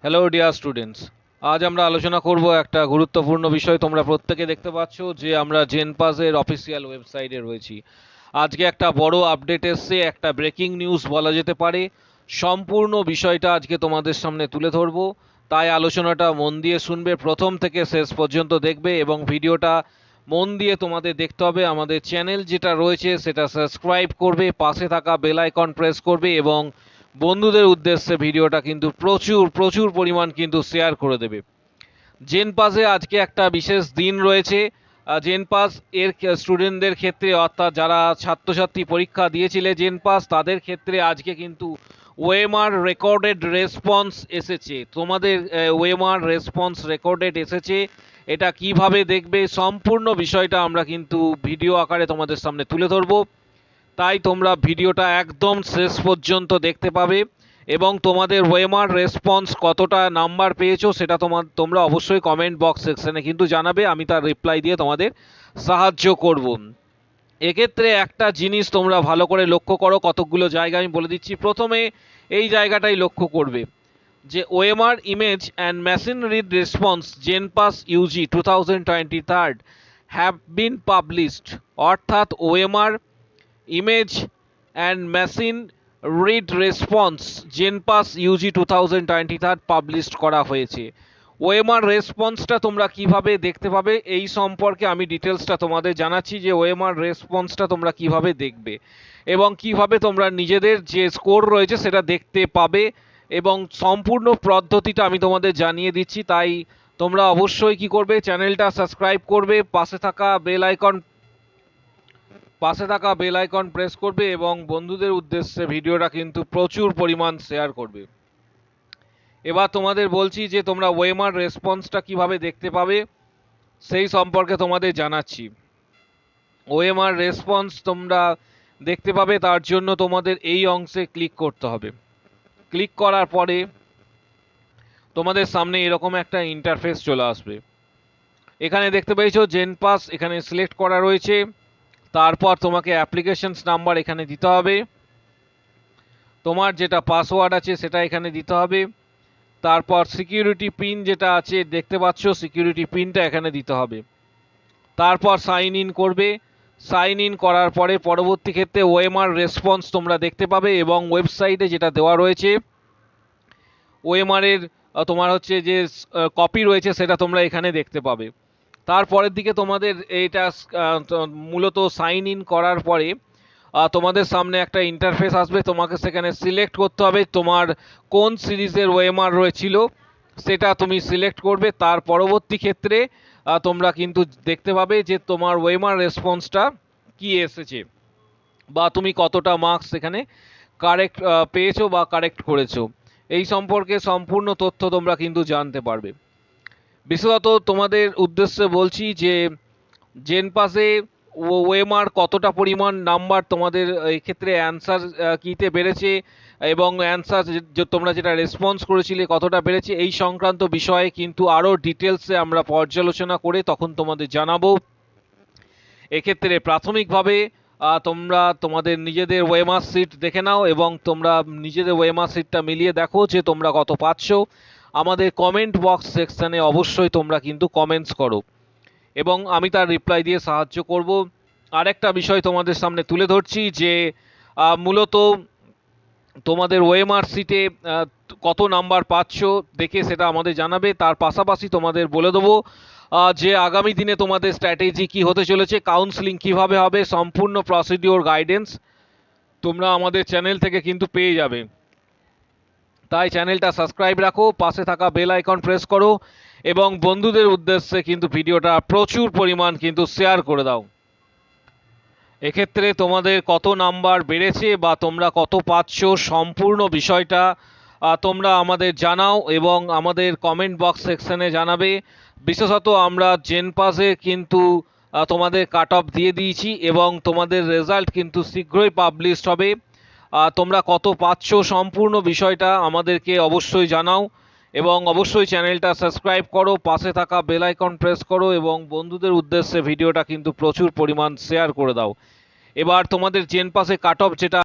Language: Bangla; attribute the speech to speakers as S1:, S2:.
S1: হ্যালো ডিয়ার স্টুডেন্টস, আজ আমরা আলোচনা করব একটা গুরুত্বপূর্ণ বিষয়। তোমরা প্রত্যেকে দেখতে পাচ্ছ যে আমরা জেনপাসের অফিসিয়াল ওয়েবসাইটে রয়েছি। আজকে একটা বড় আপডেট এসছে, একটা ব্রেকিং নিউজ বলা যেতে পারে। সম্পূর্ণ বিষয়টা আজকে তোমাদের সামনে তুলে ধরবো, তাই আলোচনাটা মন দিয়ে শুনবে, প্রথম থেকে শেষ পর্যন্ত দেখবে এবং ভিডিওটা মন দিয়ে তোমাদের দেখতে হবে। আমাদের চ্যানেল যেটা রয়েছে সেটা সাবস্ক্রাইব করবে, পাশে থাকা বেল আইকন প্রেস করবে এবং বন্ধুদের উদ্দেশ্যে ভিডিওটা কিন্তু প্রচুর পরিমাণ কিন্তু শেয়ার করে দেবে। জেনপাসে আজকে একটা বিশেষ দিন রয়েছে। জেনপাস এর স্টুডেন্টদের ক্ষেত্রে, অর্থাৎ যারা ছাত্রছাত্রী পরীক্ষা দিয়েছিলে জেনপাস, তাদের ক্ষেত্রে আজকে কিন্তু ওএমআর রেকর্ডেড রেসপন্স এসেছে। তোমাদের ওএমআর রেসপন্স রেকর্ডেড এসেছে। এটা কিভাবে দেখবে সম্পূর্ণ বিষয়টা আমরা কিন্তু ভিডিও আকারে তোমাদের সামনে তুলে ধরবো, তাই তোমরা ভিডিওটা একদম শেষ পর্যন্ত দেখতে পাবে এবং তোমাদের ওএমআর রেসপন্স কতটা নাম্বার পেয়েছো সেটা তোমরা অবশ্যই কমেন্ট বক্স সেকশনে কিন্তু জানাবে। আমি তার রিপ্লাই দিয়ে তোমাদের সাহায্য করব। এক্ষেত্রে একটা জিনিস তোমরা ভালো করে লক্ষ্য করো, কতকগুলো জায়গা আমি বলে দিচ্ছি। প্রথমে এই জায়গাটাই লক্ষ্য করবে যে OMR image and machine read response JENPAS UG 2023 have been published, অর্থাৎ OMR image and machine read response JENPAS UG 2023 পাবলিশ করা হয়েছে। ওএমআর রেসপন্সটা তোমরা কিভাবে দেখতে পাবে এই সম্পর্কে আমি ডিটেলসটা তোমাদের জানাচ্ছি, যে ওএমআর রেসপন্সটা তোমরা কিভাবে দেখবে এবং কিভাবে তোমরা নিজেদের যে স্কোর রয়েছে সেটা দেখতে পাবে এবং সম্পূর্ণ পদ্ধতিটা আমি তোমাদের জানিয়ে দিচ্ছি। তাই তোমরা অবশ্যই কি করবে, চ্যানেলটা সাবস্ক্রাইব করবে, পাশে থাকা বেল আইকন প্রেস করবে এবং বন্ধুদের উদ্দেশ্যে ভিডিওটা কিন্তু প্রচুর পরিমাণ শেয়ার করবে। এবার তোমাদের বলছি যে তোমরা ওএমআর রেসপন্সটা কিভাবে দেখতে পাবে সেই সম্পর্কে তোমাদের জানাচ্ছি। ওএমআর রেসপন্স তোমরা দেখতে পাবে, তার জন্য তোমাদের এই অংশে ক্লিক করতে হবে। ক্লিক করার পরে তোমাদের সামনে এরকম একটা ইন্টারফেস চলে আসবে। এখানে দেখতে পেয়েছো জেনপাস এখানে সিলেক্ট করা রয়েছে। তারপর তোমাকে অ্যাপ্লিকেশনস নাম্বার এখানে দিতে হবে, তোমার যেটা পাসওয়ার্ড আছে সেটা এখানে দিতে হবে, তারপর সিকিউরিটি পিন যেটা আছে দেখতে পাচ্ছ সিকিউরিটি পিনটা এখানে দিতে হবে, তারপর সাইন ইন করবে। সাইন ইন করার পরে পরবর্তী ক্ষেত্রে ওএমআর রেসপন্স তোমরা দেখতে পাবে এবং ওয়েবসাইটে যেটা দেওয়া রয়েছে ওএমআর এর তোমার হচ্ছে যে কপি রয়েছে সেটা তোমরা এখানে দেখতে পাবে। তারপরের দিকে তোমাদের এটা মূলত সাইন ইন করার পরে তোমাদের সামনে একটা ইন্টারফেস আসবে। তোমাকে সেখানে সিলেক্ট করতে হবে তোমার কোন সিরিজের ওএমআর রয়েছিল সেটা তুমি সিলেক্ট করবে। তার পরবর্তী ক্ষেত্রে তোমরা কিন্তু দেখতে পাবে যে তোমার ওএমআর রেসপন্সটা কি এসেছে বা তুমি কতটা মার্কস এখানে কারেক্ট পেয়েছো বা কারেক্ট করেছো, এই সম্পর্কে সম্পূর্ণ তথ্য তোমরা কিন্তু জানতে পারবে। বিশেষত তোমাদের উদ্দেশ্যে বলছি যে জেনপাসে ওএমআর কতটা পরিমাণ নাম্বার তোমাদের এক্ষেত্রে অ্যান্সার কিতে বেড়েছে এবং অ্যান্সার তোমরা যেটা রেসপন্স করেছিলে কতটা বেড়েছে, এই সংক্রান্ত বিষয়ে কিন্তু আরও ডিটেলসে আমরা পর্যালোচনা করে তখন তোমাদের জানাবো। এক্ষেত্রে প্রাথমিকভাবে তোমরা তোমাদের নিজেদের ওএমআর সিট দেখে নাও এবং তোমরা নিজেদের ওএমআর সিটটা মিলিয়ে দেখো যে তোমরা কত পাচ্ছ। আমাদের কমেন্ট বক্স সেকশানে অবশ্যই তোমরা কিন্তু কমেন্টস করো এবং আমি তার রিপ্লাই দিয়ে সাহায্য করব। আরেকটা বিষয় তোমাদের সামনে তুলে ধরছি যে মূলত তোমাদের ওএমআর সিটে কত নাম্বার পাচ্ছ দেখে সেটা আমাদের জানাবে। তার পাশাপাশি তোমাদের বলে দেবো যে আগামী দিনে তোমাদের স্ট্র্যাটেজি কি হতে চলেছে, কাউন্সেলিং কিভাবে হবে, সম্পূর্ণ প্রসিডিওর গাইডেন্স তোমরা আমাদের চ্যানেল থেকে কিন্তু পেয়ে যাবে। তাই চ্যানেলটা সাবস্ক্রাইব রাখো, পাশে থাকা বেল আইকন প্রেস করো এবং বন্ধুদের উদ্দেশ্যে কিন্তু ভিডিওটা প্রচুর পরিমাণ কিন্তু শেয়ার করে দাও। এক্ষেত্রে তোমাদের কত নাম্বার বেড়েছে বা তোমরা কত পাচ্ছ সম্পূর্ণ বিষয়টা তোমরা আমাদের জানাও এবং আমাদের কমেন্ট বক্স সেকশনে জানাবে। বিশেষত আমরা জেনপাসে কিন্তু তোমাদের কাট অফ দিয়ে দিয়েছি এবং তোমাদের রেজাল্ট কিন্তু শীঘ্রই পাবলিশ হবে। তোমরা কত পাচ্ছ সম্পূর্ণ বিষয়টা আমাদেরকে অবশ্যই জানাও এবং অবশ্যই চ্যানেলটা সাবস্ক্রাইব করো, পাশে থাকা বেল আইকন প্রেস করো এবং বন্ধুদের উদ্দেশ্যে ভিডিওটা কিন্তু প্রচুর পরিমাণ শেয়ার করে দাও। এবার তোমাদের জেনপাসে কাট অফ যেটা